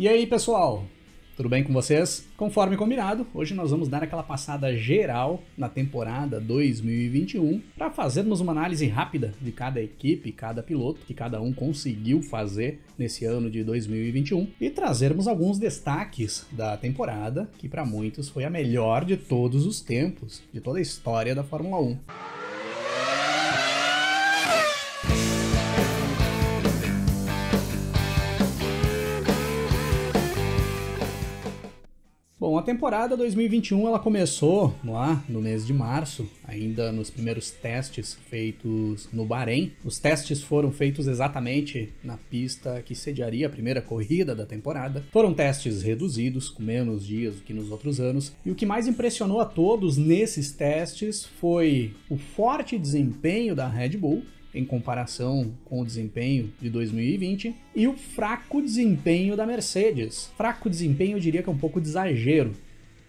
E aí, pessoal? Tudo bem com vocês? Conforme combinado, hoje nós vamos dar aquela passada geral na temporada 2021 para fazermos uma análise rápida de cada equipe, cada piloto que cada um conseguiu fazer nesse ano de 2021 e trazermos alguns destaques da temporada que para muitos foi a melhor de todos os tempos, de toda a história da Fórmula 1. Bom, a temporada 2021 ela começou lá no mês de março, ainda nos primeiros testes feitos no Bahrein. Os testes foram feitos exatamente na pista que sediaria a primeira corrida da temporada. Foram testes reduzidos, com menos dias do que nos outros anos, e o que mais impressionou a todos nesses testes foi o forte desempenho da Red Bull em comparação com o desempenho de 2020 e o fraco desempenho da Mercedes. Fraco desempenho eu diria que é um pouco de exagero,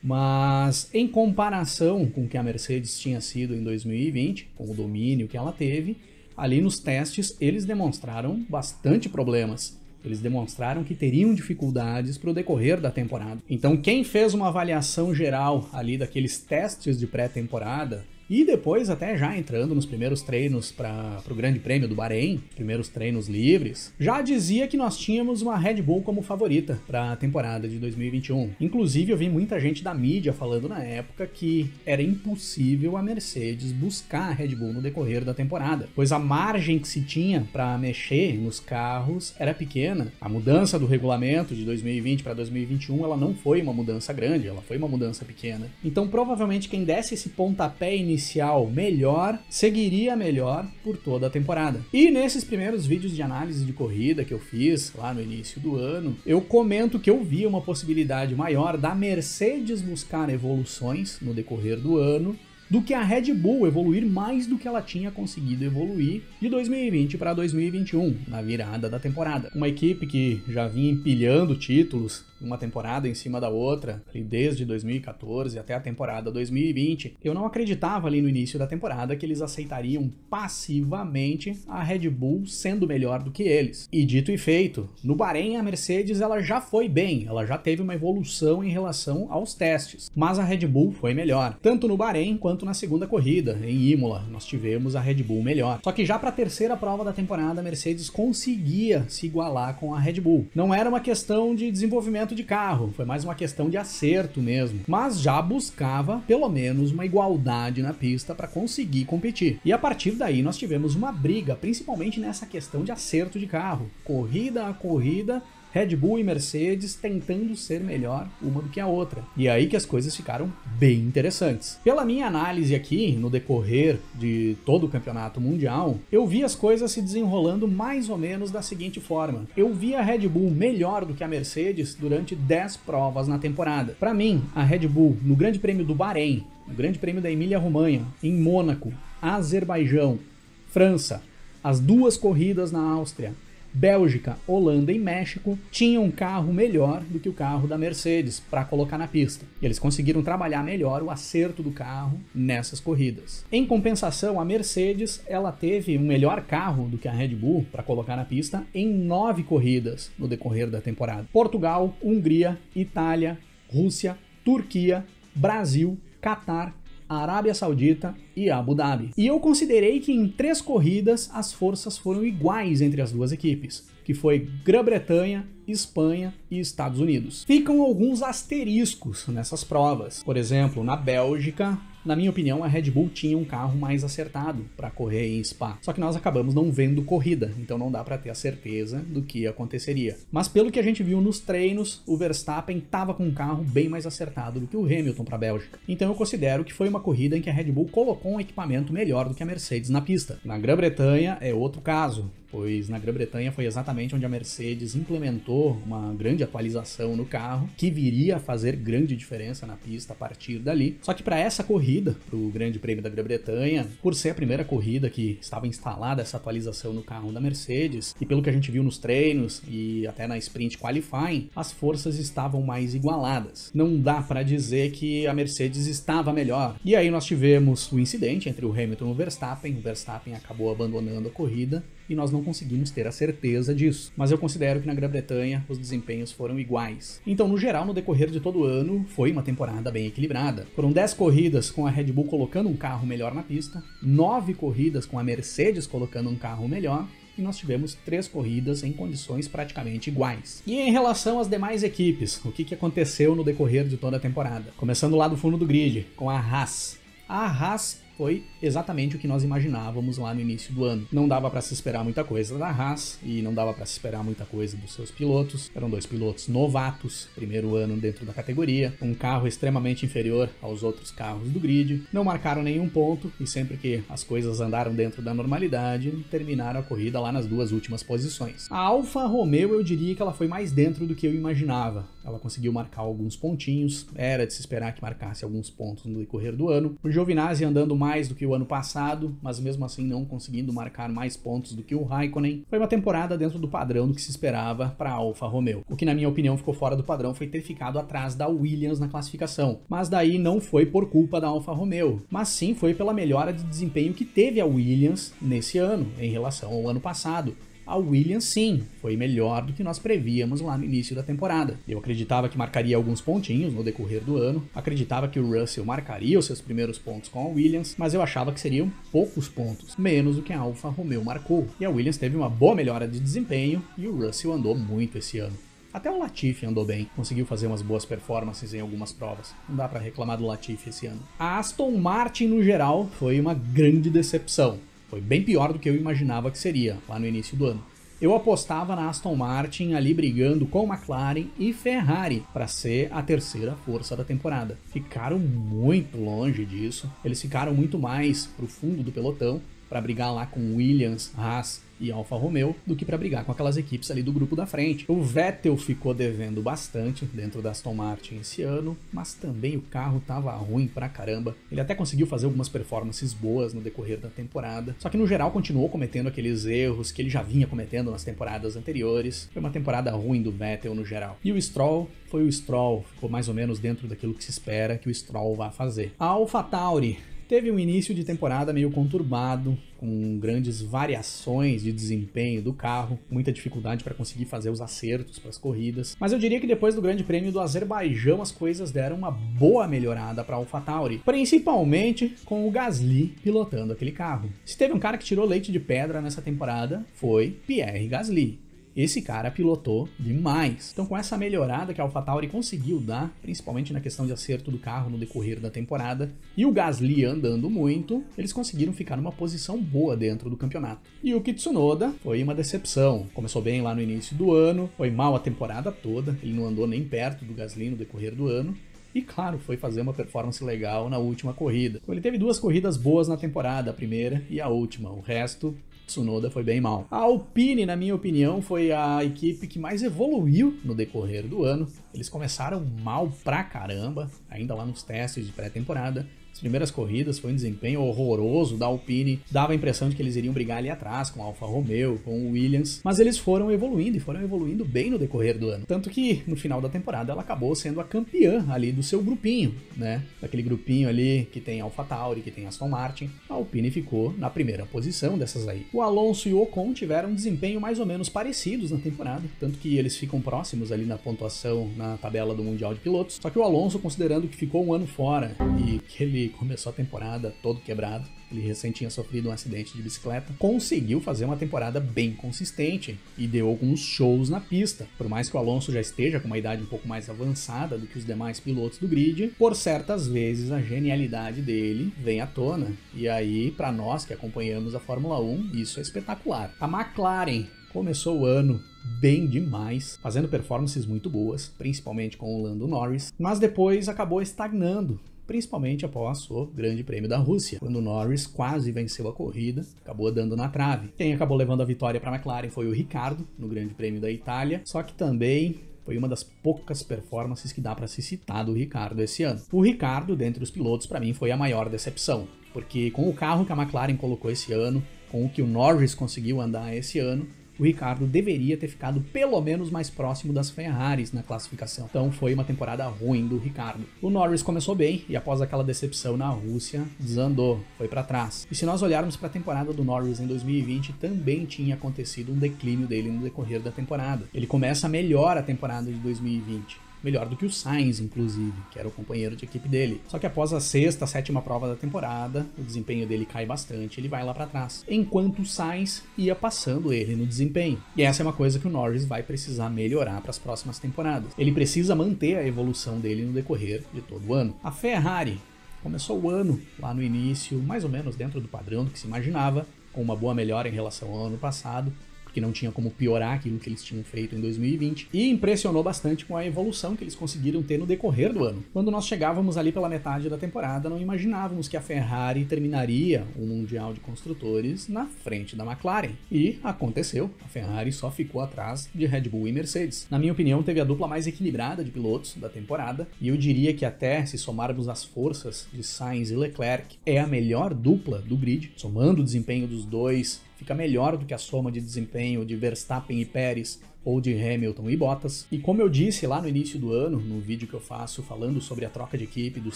mas em comparação com o que a Mercedes tinha sido em 2020, com o domínio que ela teve, ali nos testes eles demonstraram bastante problemas. Eles demonstraram que teriam dificuldades para o decorrer da temporada. Então quem fez uma avaliação geral ali daqueles testes de pré-temporada e depois até já entrando nos primeiros treinos para o Grande Prêmio do Bahrein, primeiros treinos livres, já dizia que nós tínhamos uma Red Bull como favorita para a temporada de 2021. Inclusive eu vi muita gente da mídia falando na época que era impossível a Mercedes buscar a Red Bull no decorrer da temporada, pois a margem que se tinha para mexer nos carros era pequena. A mudança do regulamento de 2020 para 2021 ela não foi uma mudança grande, ela foi uma mudança pequena. Então provavelmente quem desse esse pontapé inicial melhor, seguiria melhor por toda a temporada. E nesses primeiros vídeos de análise de corrida que eu fiz lá no início do ano, eu comento que eu vi uma possibilidade maior da Mercedes buscar evoluções no decorrer do ano do que a Red Bull evoluir mais do que ela tinha conseguido evoluir de 2020 para 2021, na virada da temporada. Uma equipe que já vinha empilhando títulos uma temporada em cima da outra, ali desde 2014 até a temporada 2020, eu não acreditava ali no início da temporada que eles aceitariam passivamente a Red Bull sendo melhor do que eles. E dito e feito, no Bahrein a Mercedes ela já foi bem, ela já teve uma evolução em relação aos testes, mas a Red Bull foi melhor, tanto no Bahrein quanto na segunda corrida, em Imola, nós tivemos a Red Bull melhor. Só que já para a terceira prova da temporada a Mercedes conseguia se igualar com a Red Bull. Não era uma questão de desenvolvimento de carro, foi mais uma questão de acerto mesmo, mas já buscava pelo menos uma igualdade na pista para conseguir competir. E a partir daí nós tivemos uma briga, principalmente nessa questão de acerto de carro, corrida a corrida, Red Bull e Mercedes tentando ser melhor uma do que a outra. E aí que as coisas ficaram bem interessantes. Pela minha análise aqui, no decorrer de todo o campeonato mundial, eu vi as coisas se desenrolando mais ou menos da seguinte forma. Eu vi a Red Bull melhor do que a Mercedes durante 10 provas na temporada. Para mim, a Red Bull no Grande Prêmio do Bahrein, no Grande Prêmio da Emília-Romanha, em Mônaco, Azerbaijão, França, as duas corridas na Áustria, Bélgica, Holanda e México tinham um carro melhor do que o carro da Mercedes para colocar na pista. E eles conseguiram trabalhar melhor o acerto do carro nessas corridas. Em compensação, a Mercedes ela teve um melhor carro do que a Red Bull para colocar na pista em 9 corridas no decorrer da temporada. Portugal, Hungria, Itália, Rússia, Turquia, Brasil, Catar, Arábia Saudita e Abu Dhabi. E eu considerei que em 3 corridas as forças foram iguais entre as duas equipes, que foi Grã-Bretanha, Espanha e Estados Unidos. Ficam alguns asteriscos nessas provas. Por exemplo, na Bélgica, na minha opinião, a Red Bull tinha um carro mais acertado para correr em Spa. Só que nós acabamos não vendo corrida, então não dá para ter a certeza do que aconteceria. Mas pelo que a gente viu nos treinos, o Verstappen estava com um carro bem mais acertado do que o Hamilton para a Bélgica. Então eu considero que foi uma corrida em que a Red Bull colocou um equipamento melhor do que a Mercedes na pista. Na Grã-Bretanha é outro caso, pois na Grã-Bretanha foi exatamente onde a Mercedes implementou uma grande atualização no carro, que viria a fazer grande diferença na pista a partir dali. Só que para essa corrida, para o Grande Prêmio da Grã-Bretanha, por ser a primeira corrida que estava instalada essa atualização no carro da Mercedes, e pelo que a gente viu nos treinos e até na Sprint Qualifying, as forças estavam mais igualadas. Não dá para dizer que a Mercedes estava melhor. E aí nós tivemos o incidente entre o Hamilton e o Verstappen acabou abandonando a corrida, e nós não conseguimos ter a certeza disso. Mas eu considero que na Grã-Bretanha os desempenhos foram iguais. Então, no geral, no decorrer de todo o ano, foi uma temporada bem equilibrada. Foram 10 corridas com a Red Bull colocando um carro melhor na pista, 9 corridas com a Mercedes colocando um carro melhor, e nós tivemos 3 corridas em condições praticamente iguais. E em relação às demais equipes, o que aconteceu no decorrer de toda a temporada? Começando lá do fundo do grid, com a Haas. A Haas foi exatamente o que nós imaginávamos lá no início do ano. Não dava para se esperar muita coisa da Haas e não dava para se esperar muita coisa dos seus pilotos. Eram 2 pilotos novatos, primeiro ano dentro da categoria, um carro extremamente inferior aos outros carros do grid. Não marcaram nenhum ponto e sempre que as coisas andaram dentro da normalidade, terminaram a corrida lá nas 2 últimas posições. A Alfa Romeo, eu diria que ela foi mais dentro do que eu imaginava. Ela conseguiu marcar alguns pontinhos, era de se esperar que marcasse alguns pontos no decorrer do ano. O Giovinazzi andando mais do que o ano passado, mas mesmo assim não conseguindo marcar mais pontos do que o Raikkonen. Foi uma temporada dentro do padrão do que se esperava para a Alfa Romeo. O que na minha opinião ficou fora do padrão foi ter ficado atrás da Williams na classificação. Mas daí não foi por culpa da Alfa Romeo, mas sim foi pela melhora de desempenho que teve a Williams nesse ano em relação ao ano passado. A Williams, sim, foi melhor do que nós prevíamos lá no início da temporada. Eu acreditava que marcaria alguns pontinhos no decorrer do ano, acreditava que o Russell marcaria os seus primeiros pontos com a Williams, mas eu achava que seriam poucos pontos, menos do que a Alfa Romeo marcou. E a Williams teve uma boa melhora de desempenho e o Russell andou muito esse ano. Até o Latifi andou bem, conseguiu fazer umas boas performances em algumas provas. Não dá para reclamar do Latifi esse ano. A Aston Martin, no geral, foi uma grande decepção. Foi bem pior do que eu imaginava que seria lá no início do ano. Eu apostava na Aston Martin ali brigando com McLaren e Ferrari para ser a terceira força da temporada. Ficaram muito longe disso, eles ficaram muito mais pro fundo do pelotão para brigar lá com Williams, Haas e Alfa Romeo do que para brigar com aquelas equipes ali do grupo da frente. O Vettel ficou devendo bastante dentro da Aston Martin esse ano, mas também o carro tava ruim pra caramba. Ele até conseguiu fazer algumas performances boas no decorrer da temporada, só que no geral continuou cometendo aqueles erros que ele já vinha cometendo nas temporadas anteriores. Foi uma temporada ruim do Vettel no geral. E o Stroll foi o Stroll, ficou mais ou menos dentro daquilo que se espera que o Stroll vá fazer. A AlphaTauri teve um início de temporada meio conturbado, com grandes variações de desempenho do carro, muita dificuldade para conseguir fazer os acertos para as corridas. Mas eu diria que depois do Grande Prêmio do Azerbaijão as coisas deram uma boa melhorada para a AlphaTauri, principalmente com o Gasly pilotando aquele carro. Se teve um cara que tirou leite de pedra nessa temporada, foi Pierre Gasly. Esse cara pilotou demais. Então, com essa melhorada que a AlphaTauri conseguiu dar, principalmente na questão de acerto do carro no decorrer da temporada, e o Gasly andando muito, eles conseguiram ficar numa posição boa dentro do campeonato. E o Tsunoda foi uma decepção. Começou bem lá no início do ano, foi mal a temporada toda, ele não andou nem perto do Gasly no decorrer do ano. E claro, foi fazer uma performance legal na última corrida. Então, ele teve 2 corridas boas na temporada, a primeira e a última. O resto, Tsunoda foi bem mal. A Alpine, na minha opinião, foi a equipe que mais evoluiu no decorrer do ano. Eles começaram mal pra caramba, ainda lá nos testes de pré-temporada. As primeiras corridas foi um desempenho horroroso da Alpine, dava a impressão de que eles iriam brigar ali atrás com a Alfa Romeo, com o Williams, mas eles foram evoluindo e foram evoluindo bem no decorrer do ano. Tanto que no final da temporada ela acabou sendo a campeã ali do seu grupinho, né? Daquele grupinho ali que tem AlphaTauri, que tem Aston Martin, a Alpine ficou na primeira posição dessas aí. O Alonso e o Ocon tiveram um desempenho mais ou menos parecidos na temporada, tanto que eles ficam próximos ali na pontuação na tabela do Mundial de Pilotos, só que o Alonso, considerando que ficou um ano fora e que ele começou a temporada todo quebrado, ele recém tinha sofrido um acidente de bicicleta, conseguiu fazer uma temporada bem consistente e deu alguns shows na pista. Por mais que o Alonso já esteja com uma idade um pouco mais avançada do que os demais pilotos do grid, por certas vezes a genialidade dele vem à tona. E aí, para nós que acompanhamos a Fórmula 1, isso é espetacular. A McLaren começou o ano bem demais, fazendo performances muito boas, principalmente com o Lando Norris, mas depois acabou estagnando, principalmente após o Grande Prêmio da Rússia, quando o Norris quase venceu a corrida, acabou dando na trave. Quem acabou levando a vitória para a McLaren foi o Ricciardo, no Grande Prêmio da Itália, só que também foi uma das poucas performances que dá para se citar do Ricciardo esse ano. O Ricciardo, dentre os pilotos, para mim foi a maior decepção, porque com o carro que a McLaren colocou esse ano, com o que o Norris conseguiu andar esse ano, o Ricciardo deveria ter ficado pelo menos mais próximo das Ferraris na classificação. Então foi uma temporada ruim do Ricciardo. O Norris começou bem e após aquela decepção na Rússia, desandou, foi para trás. E se nós olharmos para a temporada do Norris em 2020, também tinha acontecido um declínio dele no decorrer da temporada. Ele começa melhor a temporada de 2020. Melhor do que o Sainz, inclusive, que era o companheiro de equipe dele. Só que após a sexta, sétima prova da temporada, o desempenho dele cai bastante, ele vai lá para trás. Enquanto o Sainz ia passando ele no desempenho. E essa é uma coisa que o Norris vai precisar melhorar para as próximas temporadas. Ele precisa manter a evolução dele no decorrer de todo o ano. A Ferrari começou o ano lá no início, mais ou menos dentro do padrão do que se imaginava, com uma boa melhora em relação ao ano passado, que não tinha como piorar aquilo que eles tinham feito em 2020, e impressionou bastante com a evolução que eles conseguiram ter no decorrer do ano. Quando nós chegávamos ali pela metade da temporada, não imaginávamos que a Ferrari terminaria o Mundial de Construtores na frente da McLaren. E aconteceu, a Ferrari só ficou atrás de Red Bull e Mercedes. Na minha opinião, teve a dupla mais equilibrada de pilotos da temporada, e eu diria que até se somarmos as forças de Sainz e Leclerc, é a melhor dupla do grid, somando o desempenho dos dois, fica melhor do que a soma de desempenho de Verstappen e Pérez ou de Hamilton e Bottas. E como eu disse lá no início do ano, no vídeo que eu faço falando sobre a troca de equipe do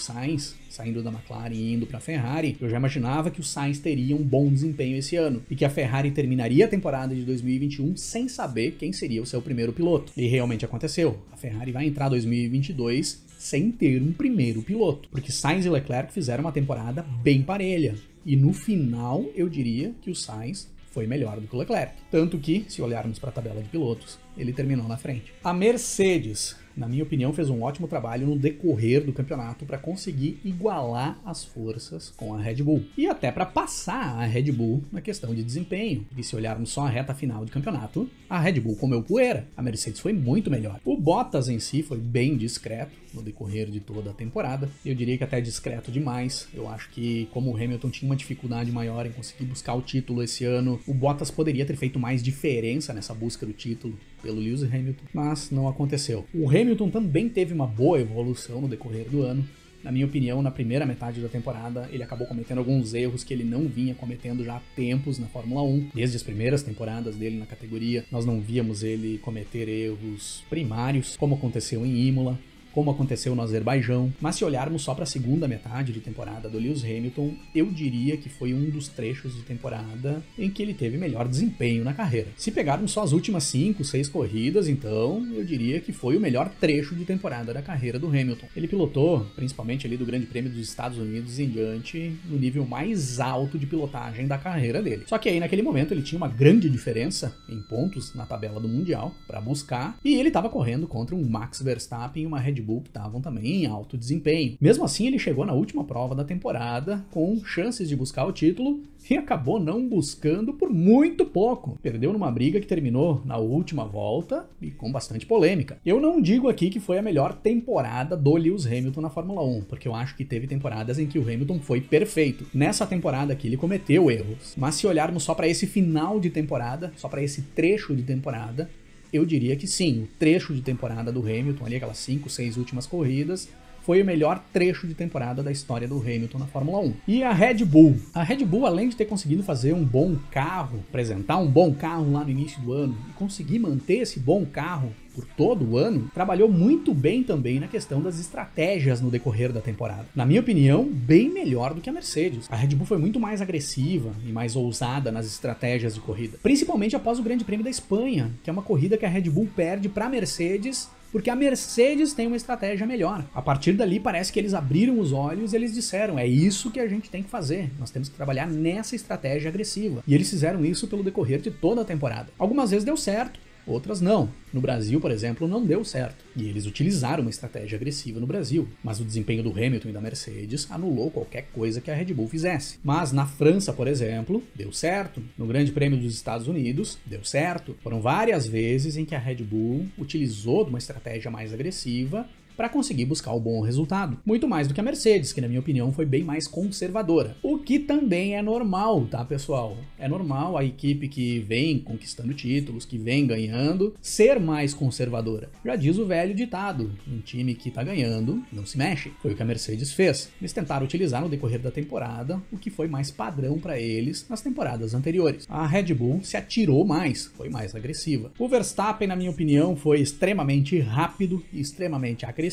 Sainz, saindo da McLaren e indo para a Ferrari, eu já imaginava que o Sainz teria um bom desempenho esse ano e que a Ferrari terminaria a temporada de 2021 sem saber quem seria o seu primeiro piloto. E realmente aconteceu. A Ferrari vai entrar 2022 sem ter um primeiro piloto, porque Sainz e Leclerc fizeram uma temporada bem parelha. E no final, eu diria que o Sainz foi melhor do que o Leclerc. Tanto que, se olharmos para a tabela de pilotos, ele terminou na frente. A Mercedes, na minha opinião, fez um ótimo trabalho no decorrer do campeonato para conseguir igualar as forças com a Red Bull. E até para passar a Red Bull na questão de desempenho. E se olharmos só a reta final de campeonato, a Red Bull comeu poeira. A Mercedes foi muito melhor. O Bottas em si foi bem discreto no decorrer de toda a temporada. Eu diria que até discreto demais. Eu acho que como o Hamilton tinha uma dificuldade maior em conseguir buscar o título esse ano, o Bottas poderia ter feito mais diferença nessa busca do título pelo Lewis Hamilton, mas não aconteceu. O Hamilton também teve uma boa evolução no decorrer do ano. Na minha opinião, na primeira metade da temporada, ele acabou cometendo alguns erros que ele não vinha cometendo já há tempos na Fórmula 1. Desde as primeiras temporadas dele na categoria, nós não víamos ele cometer erros primários, como aconteceu em Imola, como aconteceu no Azerbaijão. Mas se olharmos só para a segunda metade de temporada do Lewis Hamilton, eu diria que foi um dos trechos de temporada em que ele teve melhor desempenho na carreira. Se pegarmos só as últimas 5, 6 corridas, então eu diria que foi o melhor trecho de temporada da carreira do Hamilton. Ele pilotou, principalmente ali do Grande Prêmio dos Estados Unidos em diante, no nível mais alto de pilotagem da carreira dele. Só que aí naquele momento ele tinha uma grande diferença em pontos na tabela do Mundial para buscar, e ele estava correndo contra um Max Verstappen e uma Red Bull que estavam também em alto desempenho. Mesmo assim, ele chegou na última prova da temporada com chances de buscar o título e acabou não buscando por muito pouco. Perdeu numa briga que terminou na última volta e com bastante polêmica. Eu não digo aqui que foi a melhor temporada do Lewis Hamilton na Fórmula 1, porque eu acho que teve temporadas em que o Hamilton foi perfeito. Nessa temporada aqui ele cometeu erros, mas se olharmos só para esse final de temporada, só para esse trecho de temporada, eu diria que sim, o trecho de temporada do Hamilton, ali aquelas 5, 6 últimas corridas, foi o melhor trecho de temporada da história do Hamilton na Fórmula 1. E a Red Bull? A Red Bull, além de ter conseguido fazer um bom carro, apresentar um bom carro lá no início do ano, e conseguir manter esse bom carro por todo o ano, trabalhou muito bem também na questão das estratégias no decorrer da temporada. Na minha opinião, bem melhor do que a Mercedes. A Red Bull foi muito mais agressiva e mais ousada nas estratégias de corrida, principalmente após o Grande Prêmio da Espanha, que é uma corrida que a Red Bull perde para a Mercedes, porque a Mercedes tem uma estratégia melhor. A partir dali parece que eles abriram os olhos e eles disseram, é isso que a gente tem que fazer, nós temos que trabalhar nessa estratégia agressiva. E eles fizeram isso pelo decorrer de toda a temporada. Algumas vezes deu certo, outras não. No Brasil, por exemplo, não deu certo. E eles utilizaram uma estratégia agressiva no Brasil. Mas o desempenho do Hamilton e da Mercedes anulou qualquer coisa que a Red Bull fizesse. Mas na França, por exemplo, deu certo. No Grande Prêmio dos Estados Unidos, deu certo. Foram várias vezes em que a Red Bull utilizou uma estratégia mais agressiva para conseguir buscar o bom resultado. Muito mais do que a Mercedes, que na minha opinião foi bem mais conservadora. O que também é normal, tá, pessoal? É normal a equipe que vem conquistando títulos, que vem ganhando, ser mais conservadora. Já diz o velho ditado, um time que tá ganhando não se mexe. Foi o que a Mercedes fez. Eles tentaram utilizar no decorrer da temporada o que foi mais padrão para eles nas temporadas anteriores. A Red Bull se atirou mais, foi mais agressiva. O Verstappen, na minha opinião, foi extremamente rápido e extremamente agressivo,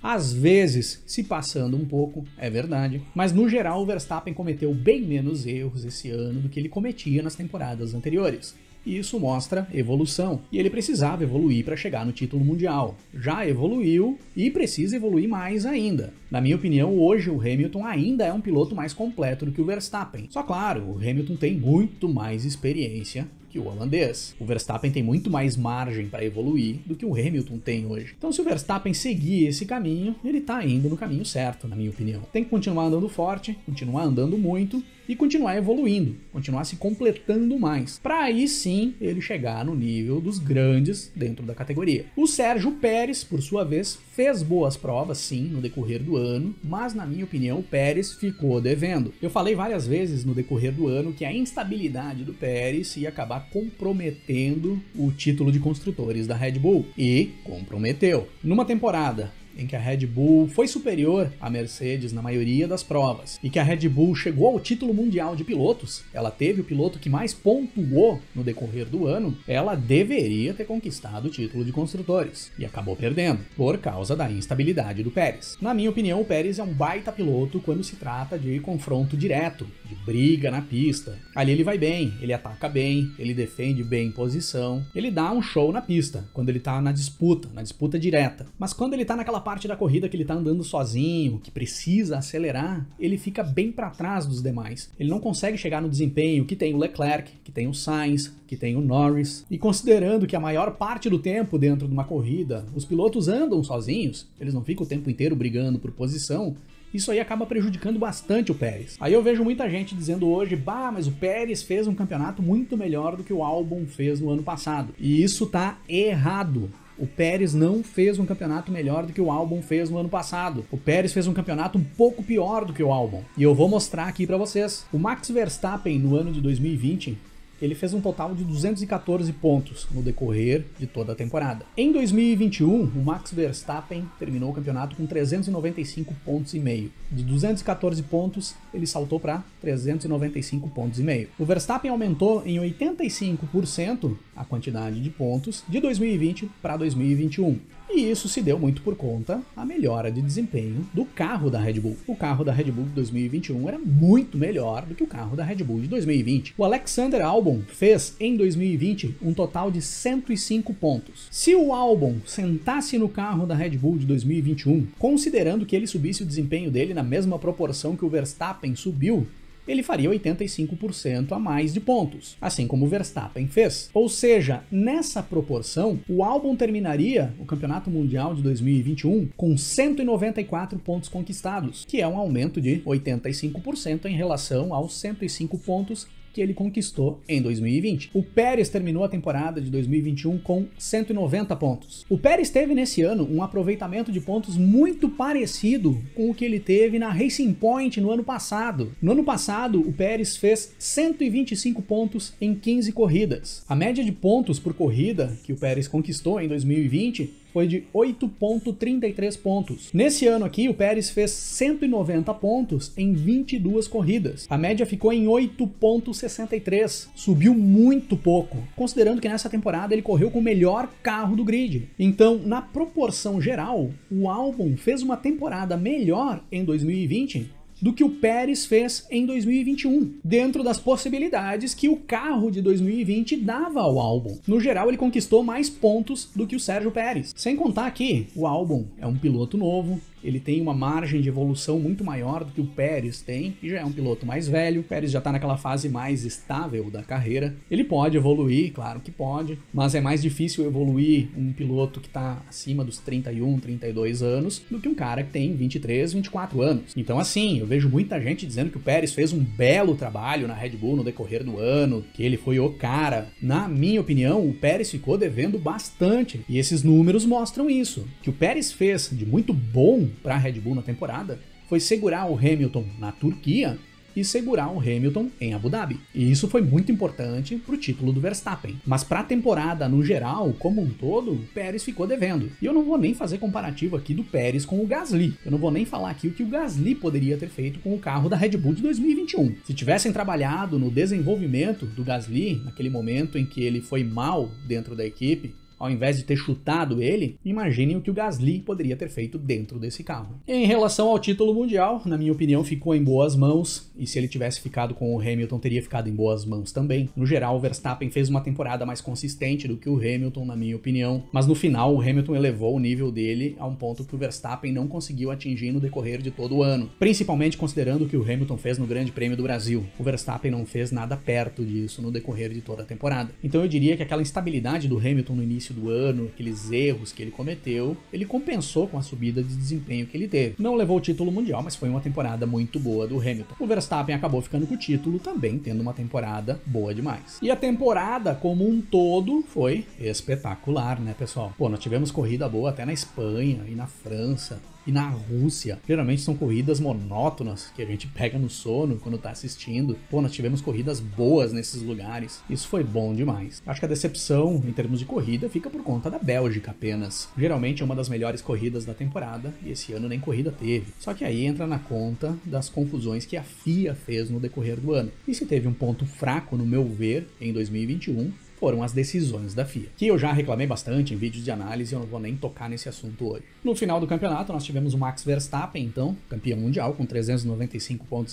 às vezes se passando um pouco, é verdade, mas no geral o Verstappen cometeu bem menos erros esse ano do que ele cometia nas temporadas anteriores. E isso mostra evolução. E ele precisava evoluir para chegar no título mundial. Já evoluiu e precisa evoluir mais ainda. Na minha opinião, hoje o Hamilton ainda é um piloto mais completo do que o Verstappen. Só claro, o Hamilton tem muito mais experiência que o holandês. O Verstappen tem muito mais margem para evoluir do que o Hamilton tem hoje. Então, se o Verstappen seguir esse caminho, ele tá indo no caminho certo, na minha opinião. Tem que continuar andando forte, continuar andando muito e continuar evoluindo, continuar se completando mais, para aí sim ele chegar no nível dos grandes dentro da categoria. O Sérgio Pérez, por sua vez, fez boas provas sim no decorrer do ano, mas na minha opinião o Pérez ficou devendo. Eu falei várias vezes no decorrer do ano que a instabilidade do Pérez ia acabar comprometendo o título de construtores da Red Bull, e comprometeu. Numa temporada em que a Red Bull foi superior à Mercedes na maioria das provas, e que a Red Bull chegou ao título mundial de pilotos, ela teve o piloto que mais pontuou no decorrer do ano, ela deveria ter conquistado o título de construtores, e acabou perdendo, por causa da instabilidade do Pérez. Na minha opinião, o Pérez é um baita piloto quando se trata de confronto direto, de briga na pista. Ali ele vai bem, ele ataca bem, ele defende bem posição, ele dá um show na pista, quando ele tá na disputa direta. Mas quando ele tá naquela parte da corrida que ele tá andando sozinho, que precisa acelerar, ele fica bem para trás dos demais. Ele não consegue chegar no desempenho que tem o Leclerc, que tem o Sainz, que tem o Norris. E considerando que a maior parte do tempo dentro de uma corrida, os pilotos andam sozinhos, eles não ficam o tempo inteiro brigando por posição, isso aí acaba prejudicando bastante o Pérez. Aí eu vejo muita gente dizendo hoje, mas o Pérez fez um campeonato muito melhor do que o Albon fez no ano passado. E isso tá errado. O Pérez não fez um campeonato melhor do que o Albon fez no ano passado. O Pérez fez um campeonato um pouco pior do que o Albon. E eu vou mostrar aqui pra vocês. O Max Verstappen, no ano de 2020, ele fez um total de 214 pontos no decorrer de toda a temporada. Em 2021, o Max Verstappen terminou o campeonato com 395 pontos e meio. De 214 pontos, ele saltou para 395 pontos e meio. O Verstappen aumentou em 85% a quantidade de pontos de 2020 para 2021. E isso se deu muito por conta da melhora de desempenho do carro da Red Bull. O carro da Red Bull de 2021 era muito melhor do que o carro da Red Bull de 2020. O Alexander Albon fez em 2020 um total de 105 pontos. Se o Albon sentasse no carro da Red Bull de 2021, considerando que ele subisse o desempenho dele na mesma proporção que o Verstappen subiu, ele faria 85% a mais de pontos, assim como o Verstappen fez. Ou seja, nessa proporção, o Albon terminaria o Campeonato Mundial de 2021 com 194 pontos conquistados, que é um aumento de 85% em relação aos 105 pontos que ele conquistou em 2020. O Pérez terminou a temporada de 2021 com 190 pontos. O Pérez teve nesse ano um aproveitamento de pontos muito parecido com o que ele teve na Racing Point no ano passado. No ano passado, o Pérez fez 125 pontos em 15 corridas. A média de pontos por corrida que o Pérez conquistou em 2020 foi de 8,33 pontos. Nesse ano aqui, o Pérez fez 190 pontos em 22 corridas. A média ficou em 8,63. Subiu muito pouco, considerando que nessa temporada ele correu com o melhor carro do grid. Então, na proporção geral, o Albon fez uma temporada melhor em 2020 do que o Pérez fez em 2021, dentro das possibilidades que o carro de 2020 dava ao Albon. No geral, ele conquistou mais pontos do que o Sérgio Pérez. Sem contar que o Albon é um piloto novo, ele tem uma margem de evolução muito maior do que o Pérez tem, que já é um piloto mais velho. O Pérez já está naquela fase mais estável da carreira. Ele pode evoluir, claro que pode, mas é mais difícil evoluir um piloto que está acima dos 31, 32 anos do que um cara que tem 23, 24 anos. Então assim, eu vejo muita gente dizendo que o Pérez fez um belo trabalho na Red Bull no decorrer do ano, que ele foi o cara. Na minha opinião, o Pérez ficou devendo bastante, e esses números mostram isso. O que o Pérez fez de muito bom para a Red Bull na temporada foi segurar o Hamilton na Turquia e segurar o Hamilton em Abu Dhabi. E isso foi muito importante para o título do Verstappen. Mas para a temporada no geral, como um todo, o Pérez ficou devendo. E eu não vou nem fazer comparativo aqui do Pérez com o Gasly. Eu não vou nem falar aqui o que o Gasly poderia ter feito com o carro da Red Bull de 2021. Se tivessem trabalhado no desenvolvimento do Gasly, naquele momento em que ele foi mal dentro da equipe, ao invés de ter chutado ele, imaginem o que o Gasly poderia ter feito dentro desse carro. Em relação ao título mundial, na minha opinião, ficou em boas mãos, e se ele tivesse ficado com o Hamilton, teria ficado em boas mãos também. No geral, o Verstappen fez uma temporada mais consistente do que o Hamilton, na minha opinião, mas no final o Hamilton elevou o nível dele a um ponto que o Verstappen não conseguiu atingir no decorrer de todo o ano, principalmente considerando o que o Hamilton fez no Grande Prêmio do Brasil. O Verstappen não fez nada perto disso no decorrer de toda a temporada. Então eu diria que aquela instabilidade do Hamilton no início do ano, aqueles erros que ele cometeu, ele compensou com a subida de desempenho que ele teve. Não levou o título mundial, mas foi uma temporada muito boa do Hamilton. O Verstappen acabou ficando com o título, também tendo uma temporada boa demais. E a temporada como um todo foi espetacular, né, pessoal? Pô, nós tivemos corrida boa até na Espanha e na França e na Rússia. Geralmente são corridas monótonas que a gente pega no sono quando tá assistindo. Pô, nós tivemos corridas boas nesses lugares. Isso foi bom demais. Acho que a decepção em termos de corrida fica por conta da Bélgica apenas. Geralmente é uma das melhores corridas da temporada e esse ano nem corrida teve. Só que aí entra na conta das confusões que a FIA fez no decorrer do ano. E se teve um ponto fraco, no meu ver, em 2021, foram as decisões da FIA, que eu já reclamei bastante em vídeos de análise e eu não vou nem tocar nesse assunto hoje. No final do campeonato, nós tivemos o Max Verstappen, então, campeão mundial, com 395,5 pontos,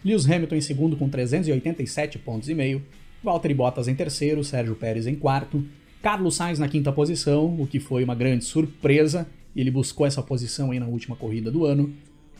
Lewis Hamilton em segundo com 387,5 pontos, Valtteri Bottas em terceiro, Sérgio Pérez em quarto, Carlos Sainz na quinta posição, o que foi uma grande surpresa, e ele buscou essa posição aí na última corrida do ano,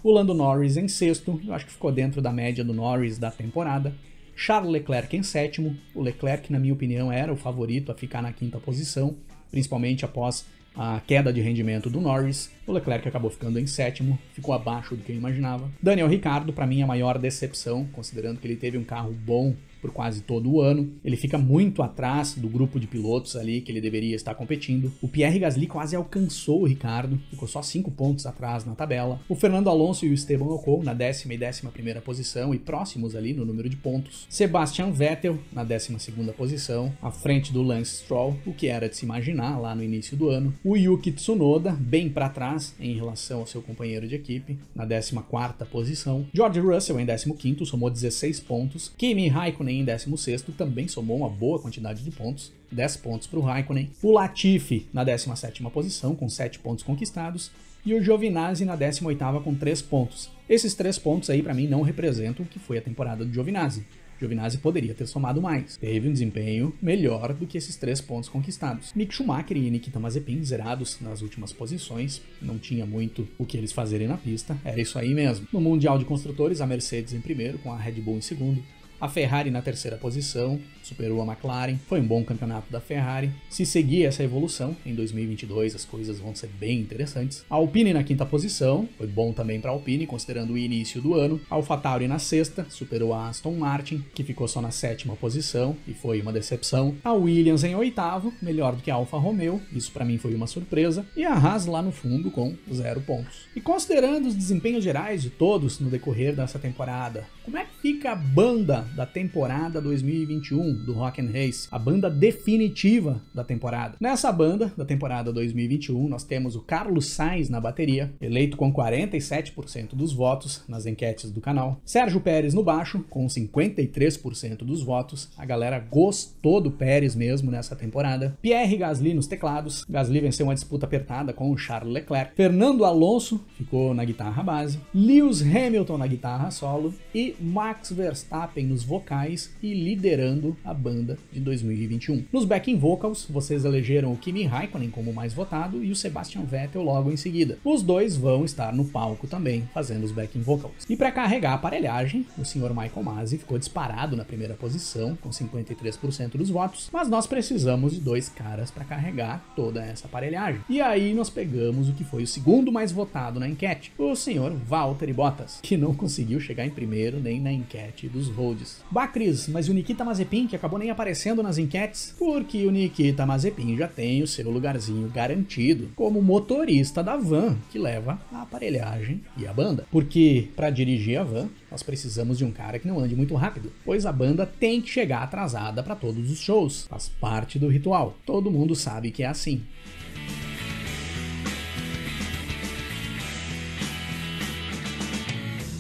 o Lando Norris em sexto, eu acho que ficou dentro da média do Norris da temporada, Charles Leclerc em sétimo. O Leclerc, na minha opinião, era o favorito a ficar na quinta posição, principalmente após a queda de rendimento do Norris. O Leclerc acabou ficando em sétimo, ficou abaixo do que eu imaginava. Daniel Ricciardo, para mim, a maior decepção, considerando que ele teve um carro bom por quase todo o ano. Ele fica muito atrás do grupo de pilotos ali que ele deveria estar competindo. O Pierre Gasly quase alcançou o Ricciardo, ficou só 5 pontos atrás na tabela. O Fernando Alonso e o Esteban Ocon na 10ª e 11ª posição e próximos ali no número de pontos. Sebastian Vettel na 12ª posição, à frente do Lance Stroll, o que era de se imaginar lá no início do ano. O Yuki Tsunoda bem para trás em relação ao seu companheiro de equipe, na 14ª posição. George Russell em 15º, somou 16 pontos. Kimi Raikkonen em 16º, também somou uma boa quantidade de pontos, 10 pontos para o Raikkonen. O Latifi na 17ª posição, com 7 pontos conquistados. E o Giovinazzi na 18ª com 3 pontos. Esses 3 pontos aí, para mim, não representam o que foi a temporada do Giovinazzi. Giovinazzi poderia ter somado mais. Teve um desempenho melhor do que esses 3 pontos conquistados. Mick Schumacher e Nikita Mazepin zerados nas últimas posições. Não tinha muito o que eles fazerem na pista. Era isso aí mesmo. No Mundial de Construtores, a Mercedes em primeiro, com a Red Bull em segundo. A Ferrari na 3ª posição, superou a McLaren, foi um bom campeonato da Ferrari. Se seguir essa evolução, em 2022 as coisas vão ser bem interessantes. A Alpine na 5ª posição, foi bom também para a Alpine, considerando o início do ano. A AlphaTauri na 6ª, superou a Aston Martin, que ficou só na 7ª posição e foi uma decepção. A Williams em 8º, melhor do que a Alfa Romeo, isso para mim foi uma surpresa. E a Haas lá no fundo com 0 pontos. E considerando os desempenhos gerais de todos no decorrer dessa temporada, como é que fica a banda da temporada 2021 do Rock and Race, a banda definitiva da temporada? Nessa banda da temporada 2021, nós temos o Carlos Sainz na bateria, eleito com 47% dos votos nas enquetes do canal. Sérgio Pérez no baixo, com 53% dos votos. A galera gostou do Pérez mesmo nessa temporada. Pierre Gasly nos teclados. Gasly venceu uma disputa apertada com o Charles Leclerc. Fernando Alonso ficou na guitarra base. Lewis Hamilton na guitarra solo. E Max Verstappen nos trabalhos vocais e liderando a banda de 2021. Nos backing vocals, vocês elegeram o Kimi Raikkonen como mais votado e o Sebastian Vettel logo em seguida. Os dois vão estar no palco também, fazendo os backing vocals. E para carregar a aparelhagem, o Sr. Michael Masi ficou disparado na primeira posição, com 53% dos votos, mas nós precisamos de dois caras para carregar toda essa aparelhagem. E aí nós pegamos o que foi o segundo mais votado na enquete, o Sr. Valtteri Bottas, que não conseguiu chegar em primeiro nem na enquete dos roads. Bah, Cris, mas o Nikita Mazepin, que acabou nem aparecendo nas enquetes? Porque o Nikita Mazepin já tem o seu lugarzinho garantido como motorista da van, que leva a aparelhagem e a banda. Porque para dirigir a van, nós precisamos de um cara que não ande muito rápido, pois a banda tem que chegar atrasada para todos os shows, faz parte do ritual. Todo mundo sabe que é assim.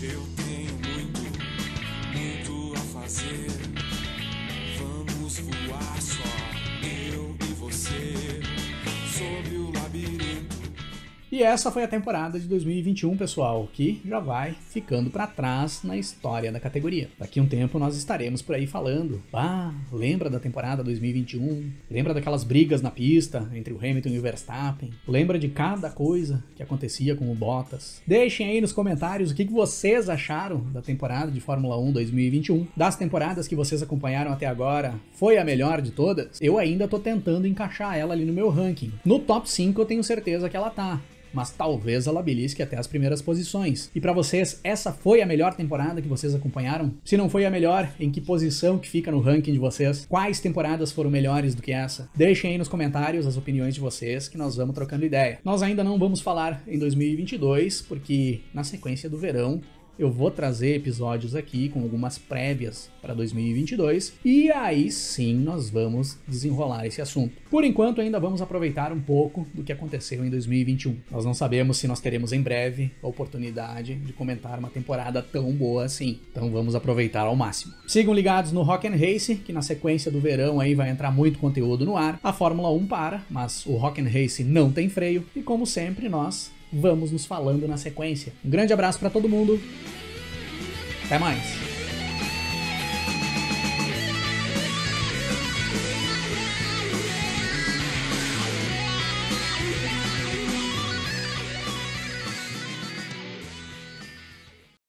Eu tenho muito a fazer. Vamos voar só, eu e você, sobre o labirinto. E essa foi a temporada de 2021, pessoal, que já vai ficando para trás na história da categoria. Daqui a um tempo nós estaremos por aí falando, lembra da temporada 2021? Lembra daquelas brigas na pista entre o Hamilton e o Verstappen? Lembra de cada coisa que acontecia com o Bottas? Deixem aí nos comentários o que vocês acharam da temporada de Fórmula 1 2021. Das temporadas que vocês acompanharam até agora, foi a melhor de todas? Eu ainda tô tentando encaixar ela ali no meu ranking. No top 5 eu tenho certeza que ela tá, mas talvez ela belisque até as primeiras posições. E pra vocês, essa foi a melhor temporada que vocês acompanharam? Se não foi a melhor, em que posição que fica no ranking de vocês? Quais temporadas foram melhores do que essa? Deixem aí nos comentários as opiniões de vocês, que nós vamos trocando ideia. Nós ainda não vamos falar em 2022, porque na sequência do verão eu vou trazer episódios aqui com algumas prévias para 2022 e aí sim nós vamos desenrolar esse assunto. Por enquanto ainda vamos aproveitar um pouco do que aconteceu em 2021. Nós não sabemos se nós teremos em breve a oportunidade de comentar uma temporada tão boa assim, então vamos aproveitar ao máximo. Sigam ligados no Rock and Race, que na sequência do verão aí vai entrar muito conteúdo no ar. A Fórmula 1 para, mas o Rock and Race não tem freio e como sempre nós vamos nos falando na sequência. Um grande abraço para todo mundo. Até mais.